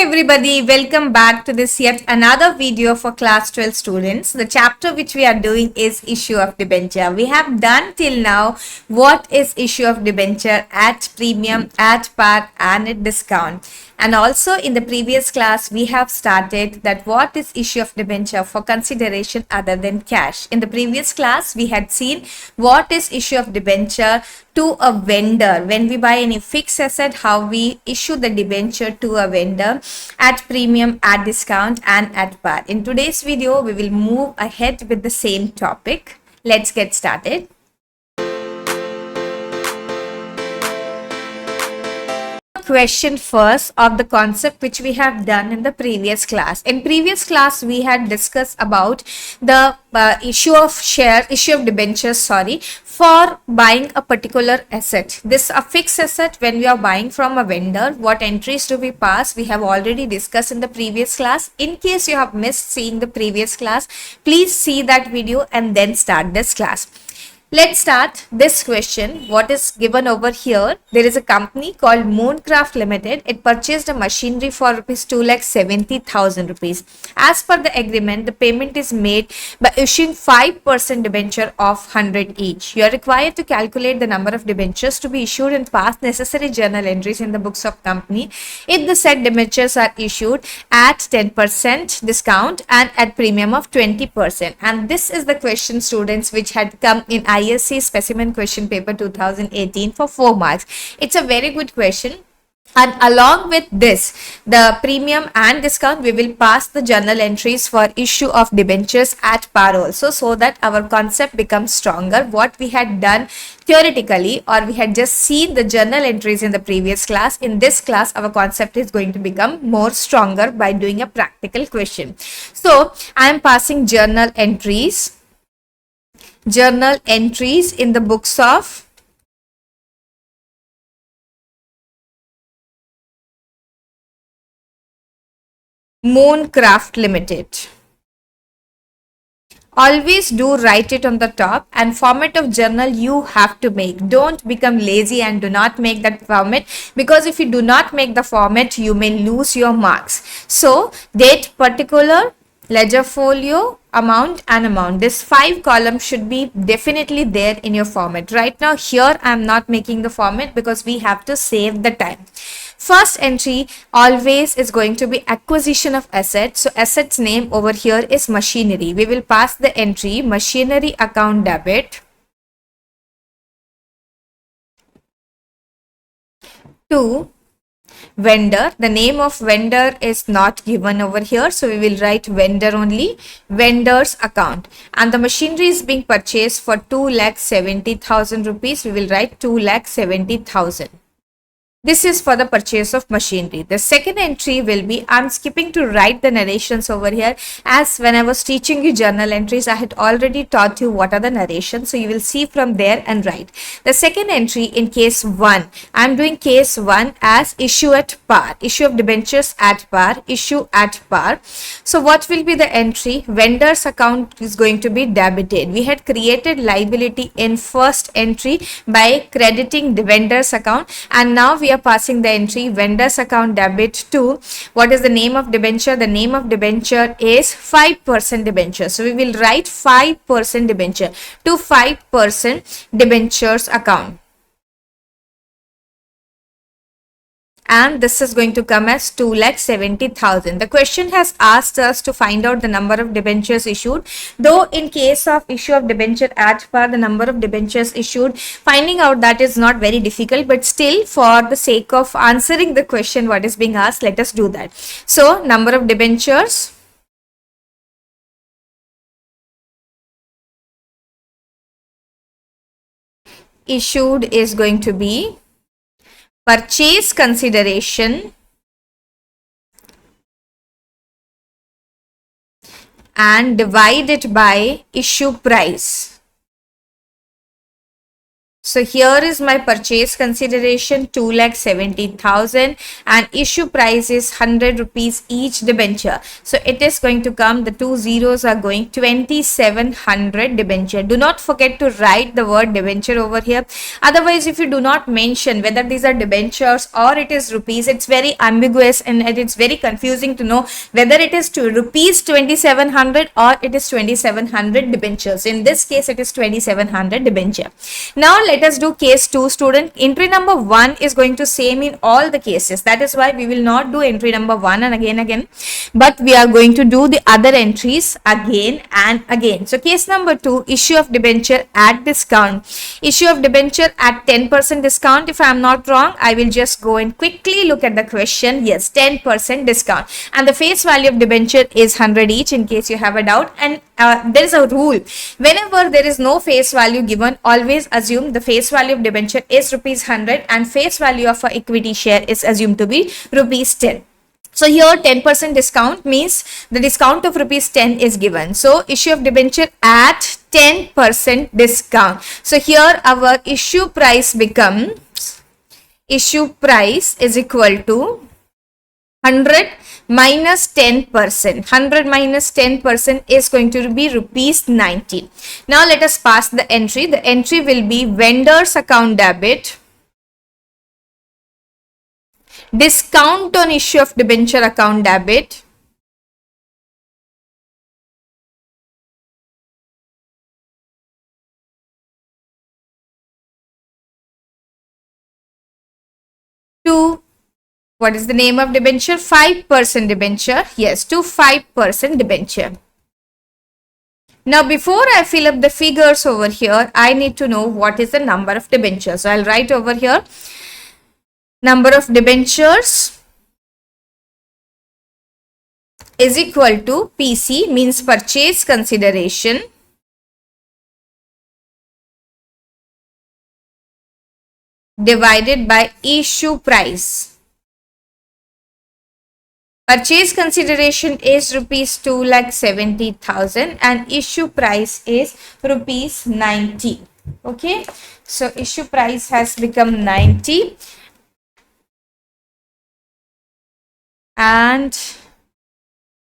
everybody, welcome back to this yet another video for class 12 students. The chapter which we are doing is issue of debenture. We have done till now what is issue of debenture at premium, at par and at discount. And also in the previous class we have started that what is issue of debenture for consideration other than cash. In the previous class we had seen what is issue of debenture to a vendor. When we buy any fixed asset, how we issue the debenture to a vendor at premium, at discount and at par. In today's video, we will move ahead with the same topic. Let's get started. Question first of the concept which we have done in the previous class. In previous class, we had discussed about the issue of debentures, for buying a particular asset. This a fixed asset when we are buying from a vendor. What entries do we pass? We have already discussed in the previous class. In case you have missed seeing the previous class, please see that video and then start this class. Let's start this question. What is given over here? There is a company called Mooncraft Limited. It purchased a machinery for rupees 2,70,000 rupees. As per the agreement, the payment is made by issuing 5% debenture of 100 each. You are required to calculate the number of debentures to be issued and pass necessary journal entries in the books of company if the said debentures are issued at 10% discount and at premium of 20%. And this is the question, students, which had come in ISC specimen question paper 2018 for 4 marks. It's a very good question. And along with this, the premium and discount, we will pass the journal entries for issue of debentures at par also, so that our concept becomes stronger. What we had done theoretically, or we had just seen the journal entries in the previous class, in this class our concept is going to become more stronger by doing a practical question. So I am passing journal entries in the books of Mooncraft Limited. Always do write it on the top, and format of journal you have to make. Don't become lazy and do not make that format, because if you do not make the format, you may lose your marks. So date, particular, ledger folio, amount and amount. This 5 columns should be definitely there in your format. Right now here I am not making the format because we have to save the time. First entry always is going to be acquisition of assets. So asset's name over here is machinery. We will pass the entry machinery account debit to vendor. The name of vendor is not given over here, so we will write vendor only, vendor's account. And the machinery is being purchased for 2,70,000 rupees. We will write 2,70,000. This is for the purchase of machinery. The second entry will be, I'm skipping to write the narrations over here, as when I was teaching you journal entries, I had already taught you what are the narrations. So you will see from there and write. The second entry in case 1, I'm doing case 1 as issue at par, issue of debentures at par, issue at par. So what will be the entry? Vendor's account is going to be debited. We had created liability in first entry by crediting the vendor's account, and now we are passing the entry vendor's account debit to, what is the name of debenture? The name of debenture is 5% debenture. So we will write 5% debenture to 5% debentures account. And this is going to come as 2,70,000. The question has asked us to find out the number of debentures issued. Though in case of issue of debenture at par, the number of debentures issued, finding out that is not very difficult, but still for the sake of answering the question what is being asked, let us do that. So number of debentures issued is going to be purchase consideration and divide it by issue price. So here is my purchase consideration 2,70,000 and issue price is 100 rupees each debenture. So it is going to come, the two zeros are going 2,700 debenture. Do not forget to write the word debenture over here. Otherwise, if you do not mention whether these are debentures or it is rupees, it's very ambiguous and it's very confusing to know whether it is to rupees 2,700 or it is 2,700 debentures. In this case, it is 2,700 debenture. Now let us do case 2, student. Entry number 1 is going to same in all the cases. That is why we will not do entry number 1 and again, but we are going to do the other entries again and again. So case number 2, issue of debenture at discount. Issue of debenture at 10% discount. If I am not wrong, I will just go and quickly look at the question. Yes, 10% discount. And the face value of debenture is 100 each, in case you have a doubt. And there is a rule. Whenever there is no face value given, always assume the face value of debenture is rupees 100 and face value of a equity share is assumed to be rupees 10. So here 10% discount means the discount of rupees 10 is given. So issue of debenture at 10% discount. So here our issue price becomes, issue price is equal to 100 minus 10%. 100 minus 10% is going to be rupees 90. Now let us pass the entry. The entry will be vendor's account debit, discount on issue of debenture account debit, to, what is the name of debenture? 5% debenture. Yes, to 5% debenture. Now, before I fill up the figures over here, I need to know what is the number of debentures. So I'll write over here, number of debentures is equal to PC, means purchase consideration, divided by issue price. Purchase consideration is rupees 2,70,000 and issue price is rupees 90. Okay, so issue price has become 90 and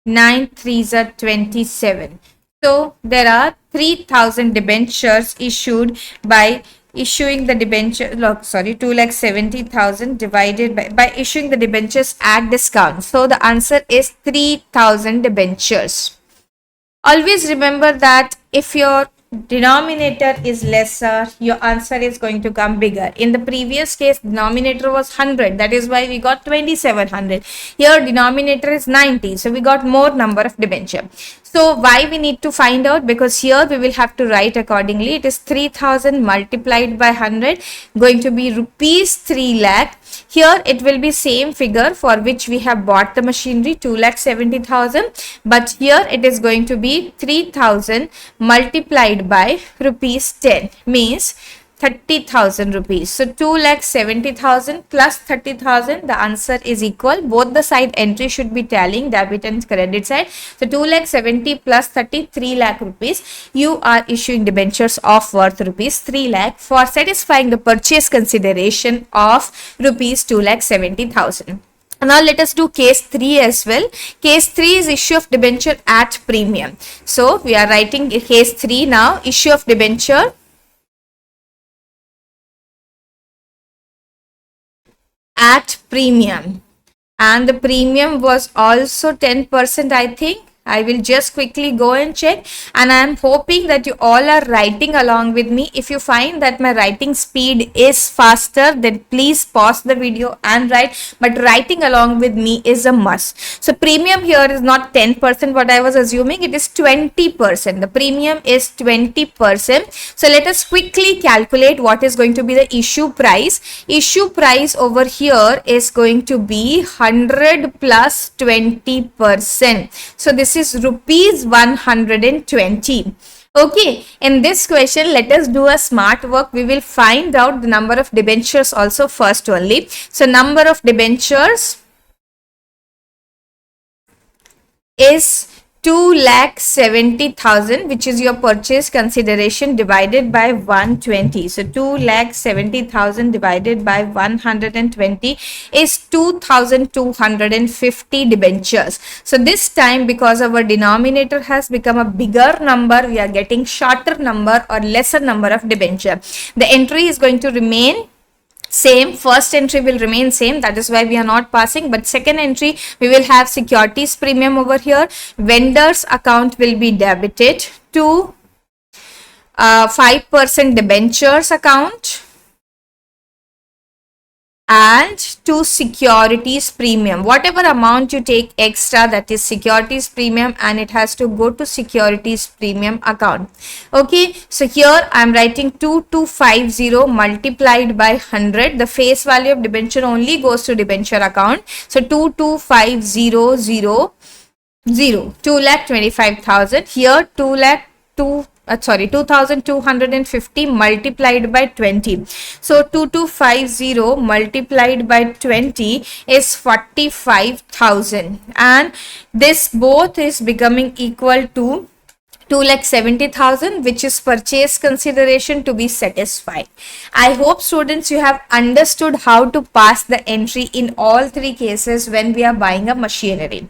9 3s are 27. So there are 3,000 debentures issued by issuing the debenture, 2,70,000 divided by issuing the debentures at discount. So the answer is 3,000 debentures. Always remember that if your denominator is lesser, your answer is going to come bigger. In the previous case, denominator was 100. That is why we got 2,700. Here, denominator is 90. So we got more number of debenture. So why we need to find out? Because here we will have to write accordingly. It is 3,000 multiplied by 100, going to be rupees 3 lakh. Here it will be same figure for which we have bought the machinery, 2,70,000, but here it is going to be 3,000 multiplied by rupees 10, means 30,000 rupees. So 2,70,000 plus 30,000, the answer is equal. Both the side entry should be tallying, debit and credit side. So 2,70,000 plus 30, 3 lakh rupees. You are issuing debentures of worth rupees 3 lakh for satisfying the purchase consideration of rupees 2,70,000. Now let us do case 3 as well. Case 3 is issue of debenture at premium. So we are writing case 3 now. Issue of debenture at premium, and the premium was also 10%, I think. I will just quickly go and check, and I am hoping that you all are writing along with me. If you find that my writing speed is faster, then please pause the video and write, but writing along with me is a must. So premium here is not 10% what I was assuming, it is 20%. The premium is 20%. So let us quickly calculate what is going to be the issue price. Issue price over here is going to be 100 plus 20%. So this is rupees 120. Okay, in this question, let us do a smart work. We will find out the number of debentures also first only. So number of debentures is 2,70,000, which is your purchase consideration, divided by 120. So 2,70,000 divided by 120 is 2,250 debentures. So this time, because our denominator has become a bigger number, we are getting shorter number or lesser number of debenture. The entry is going to remain same. First entry will remain same, that is why we are not passing, but second entry we will have securities premium over here. Vendors account will be debited to 5% debentures account and to securities premium. Whatever amount you take extra, that is securities premium, and it has to go to securities premium account. Okay, so here I am writing 2250 multiplied by 100. The face value of debenture only goes to debenture account. So 225000, 2,25,000. Here 2,250 multiplied by 20. So 2250 multiplied by 20 is 45,000, and this both is becoming equal to 2,70,000, which is purchase consideration to be satisfied. I hope students you have understood how to pass the entry in all three cases when we are buying a machinery.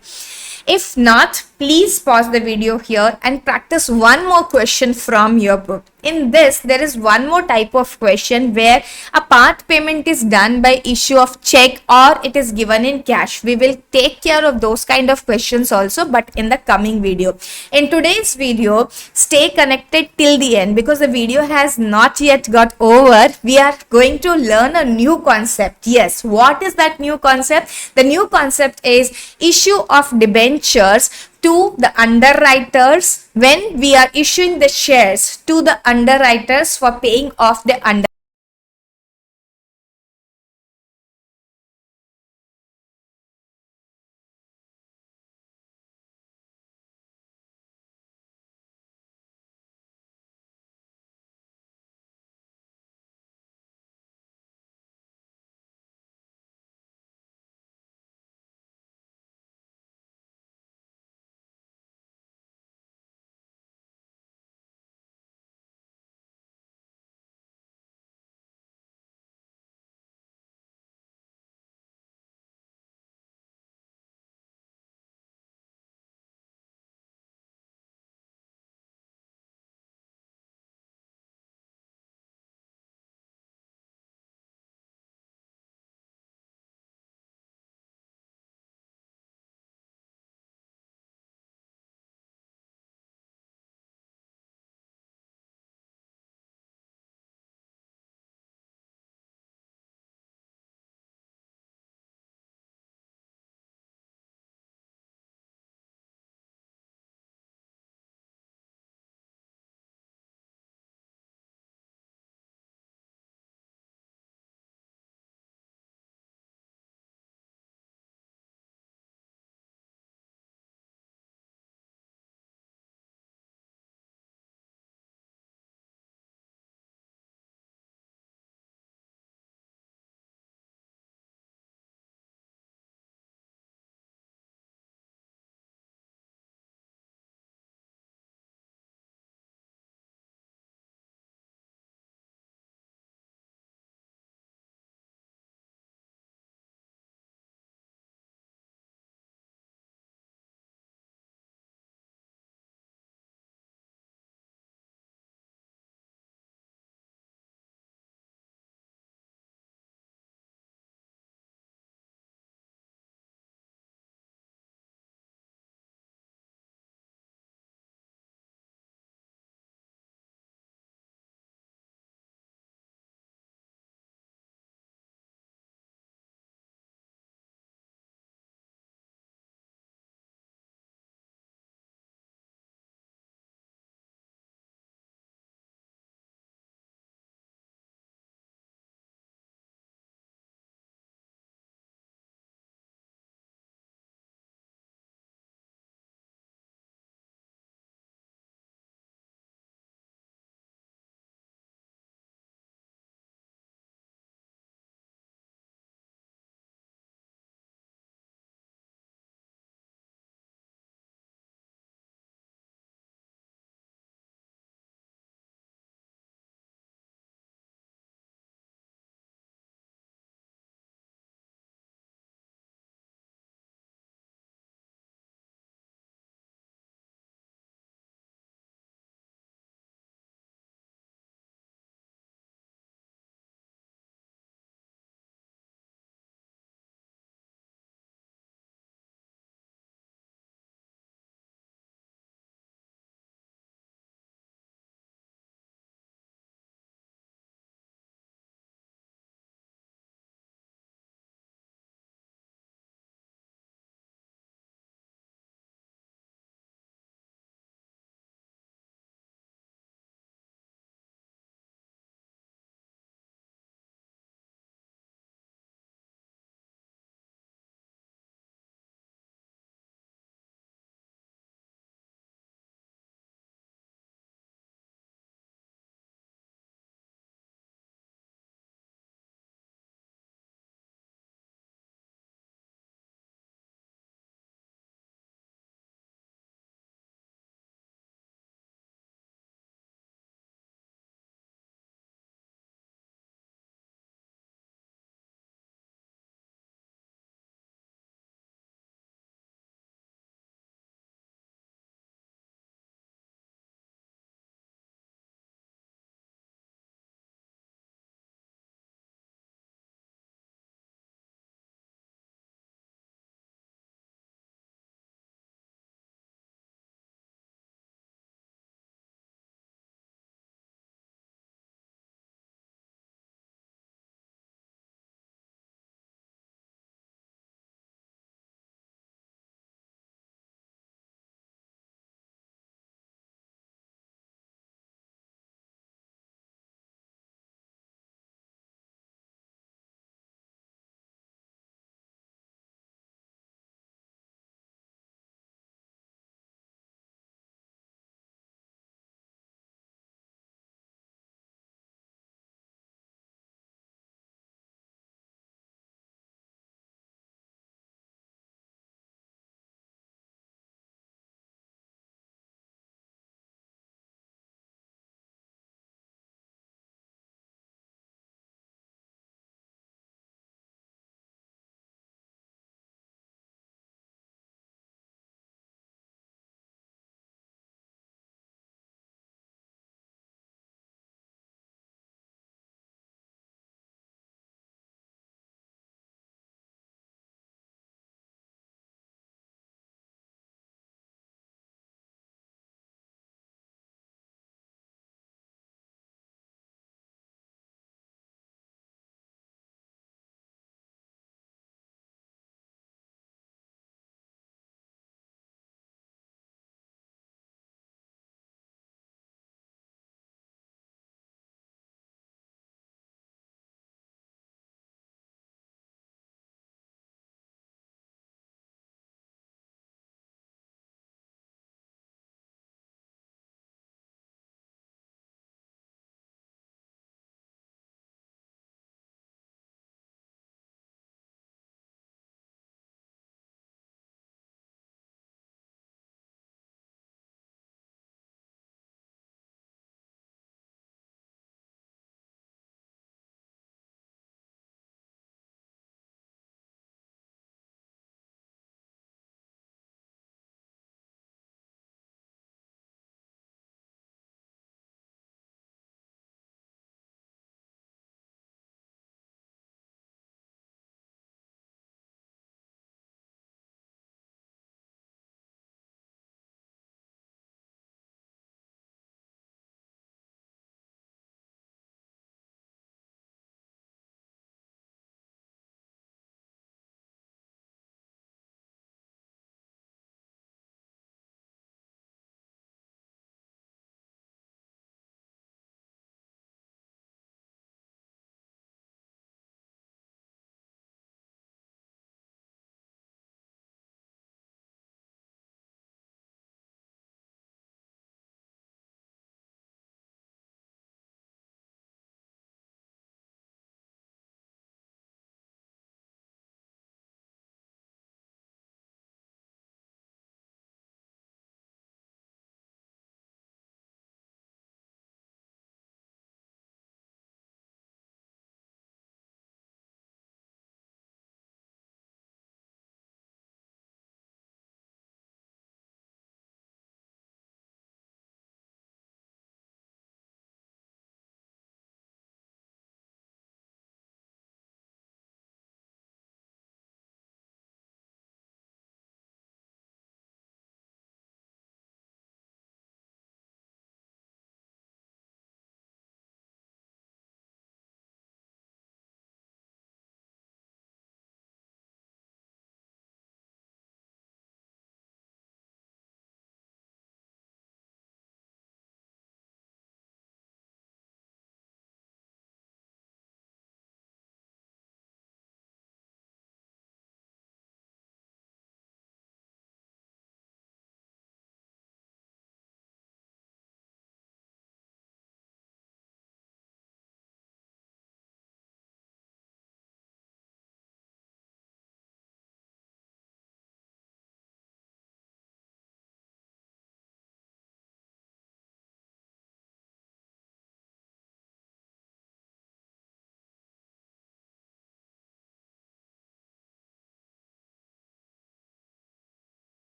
If not, please pause the video here and practice one more question from your book. In this, there is one more type of question where a part payment is done by issue of check or it is given in cash. We will take care of those kind of questions also, but in the coming video. In today's video, stay connected till the end because the video has not yet got over. We are going to learn a new concept. Yes, what is that new concept? The new concept is issue of debentures to the underwriters when we are issuing the shares to the underwriters for paying off the under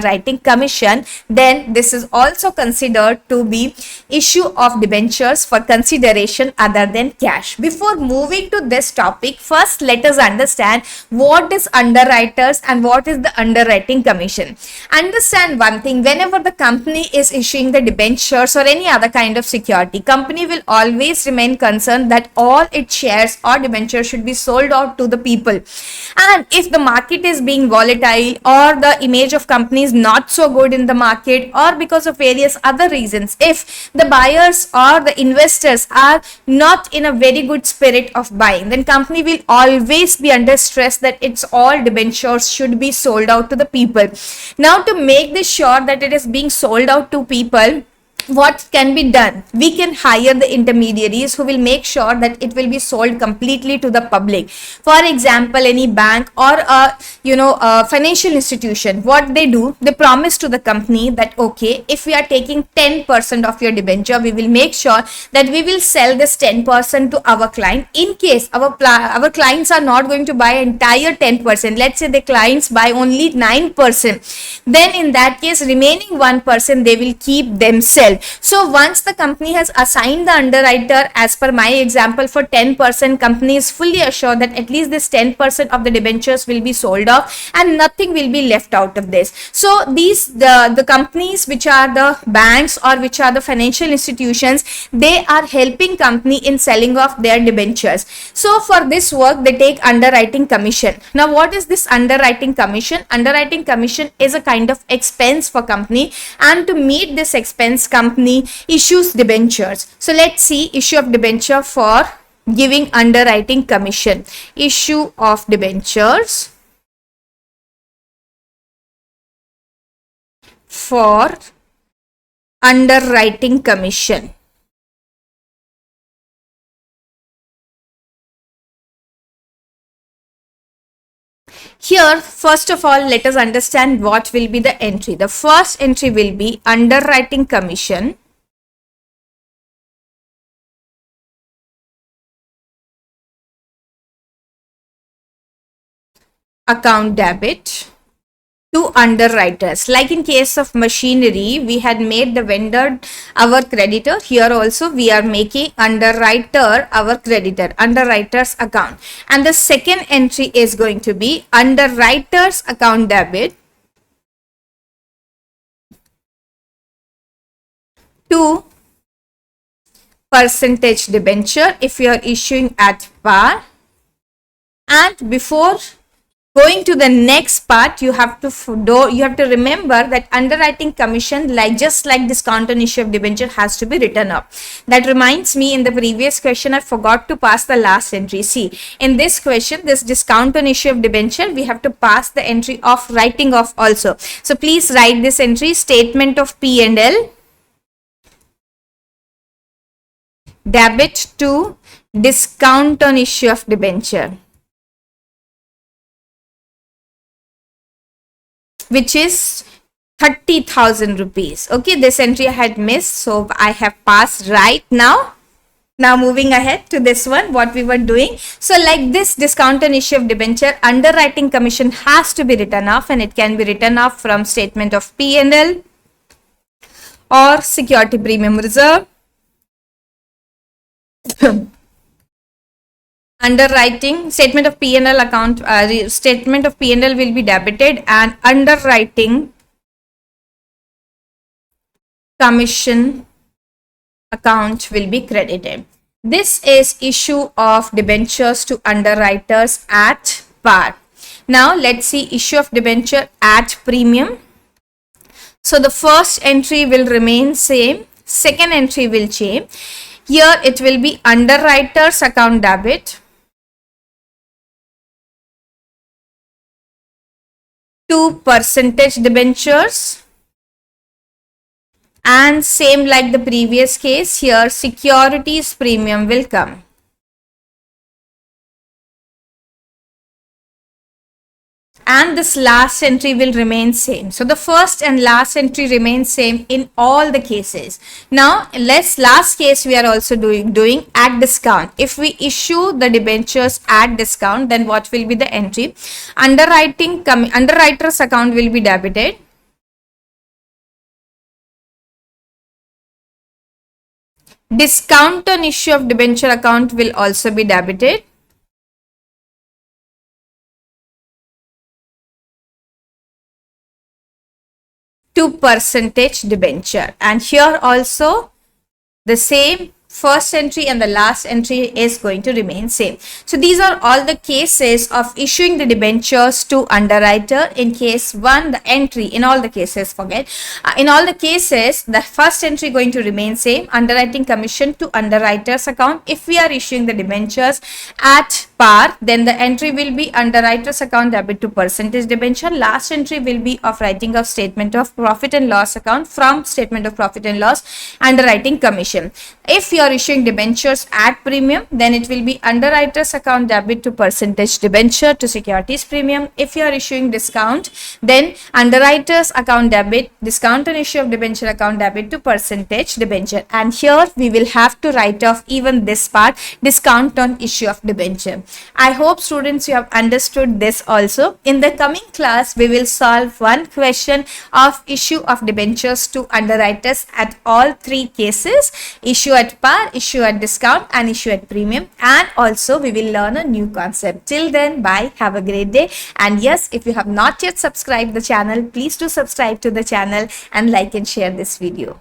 writing commission, then this is also considered to be issue of debentures for consideration other than cash. Before moving to this topic, first let us understand what is underwriters and what is the underwriting commission. Understand one thing, whenever the company is issuing the debentures or any other kind of security, company will always remain concerned that all its shares or debentures should be sold out to the people. And if the market is being volatile or the image of company is not so good in the market, or because of various other reasons, if the buyers or the investors are not in a very good spirit of buying, then company will always be under stress that its all debentures should be sold out to the people. Now, to make this sure that it is being sold out to people, what can be done? We can hire the intermediaries who will make sure that it will be sold completely to the public. For example, any bank or a financial institution, what they do, they promise to the company that okay, if we are taking 10% of your debenture, we will make sure that we will sell this 10% to our client. In case our clients are not going to buy entire 10%, let's say the clients buy only 9%, then in that case remaining 1% they will keep themselves. So once the company has assigned the underwriter, as per my example, for 10%, company is fully assured that at least this 10% of the debentures will be sold off and nothing will be left out of this. So these the companies which are the banks or which are the financial institutions, they are helping company in selling off their debentures. So for this work they take underwriting commission. Now what is this underwriting commission? Underwriting commission is a kind of expense for company, and to meet this expense, company issues debentures. So let's see issue of debenture for giving underwriting commission. Issue of debentures for underwriting commission. Here, first of all, let us understand what will be the entry. The first entry will be underwriting commission account debit to underwriters. Like in case of machinery, we had made the vendor our creditor. Here also we are making underwriter our creditor, underwriter's account. And the second entry is going to be underwriter's account debit to percentage debenture if you are issuing at par. And before going to the next part, you have to remember that underwriting commission, just like discount on issue of debenture, has to be written up. That reminds me, in the previous question I forgot to pass the last entry. See, in this question, this discount on issue of debenture, we have to pass the entry of writing off also. So please write this entry: statement of P&L, debit to discount on issue of debenture, which is 30,000 rupees. Okay, this entry I had missed, so I have passed right now. Now moving ahead to this one, what we were doing. So like this discount on issue of debenture, underwriting commission has to be written off, and it can be written off from statement of P&L or security premium reserve. Underwriting statement of P&L account, statement of P&L will be debited and underwriting commission account will be credited. This is issue of debentures to underwriters at par. Now let's see issue of debenture at premium. So the first entry will remain same, second entry will change. Here it will be underwriters account debit to percentage debentures, and same like the previous case, here securities premium will come. And this last entry will remain same. So the first and last entry remains same in all the cases. Now last case we are also doing at discount. If we issue the debentures at discount, then what will be the entry? Underwriter's account will be debited Discount on issue of debenture account will also be debited. To percentage debenture, and here also the same first entry and the last entry is going to remain same. So these are all the cases of issuing the debentures to underwriter. In case 1, the entry, in all the cases, in all the cases, the first entry going to remain same, underwriting commission to underwriter's account. If we are issuing the debentures at par, then the entry will be underwriter's account debit to percentage debenture. Last entry will be of writing of statement of profit and loss account from statement of profit and loss, underwriting commission. If you are issuing debentures at premium, then it will be underwriter's account debit to percentage debenture to securities premium. If you are issuing discount, then underwriter's account debit, discount on issue of debenture account debit to percentage debenture. And here we will have to write off even this part, discount on issue of debenture. I hope students you have understood this also. In the coming class, we will solve one question of issue of debentures to underwriters at all 3 cases: issue at par, issue at discount, and issue at premium. And also we will learn a new concept. Till then, bye, have a great day. And yes, if you have not yet subscribed the channel, please do subscribe to the channel and like and share this video.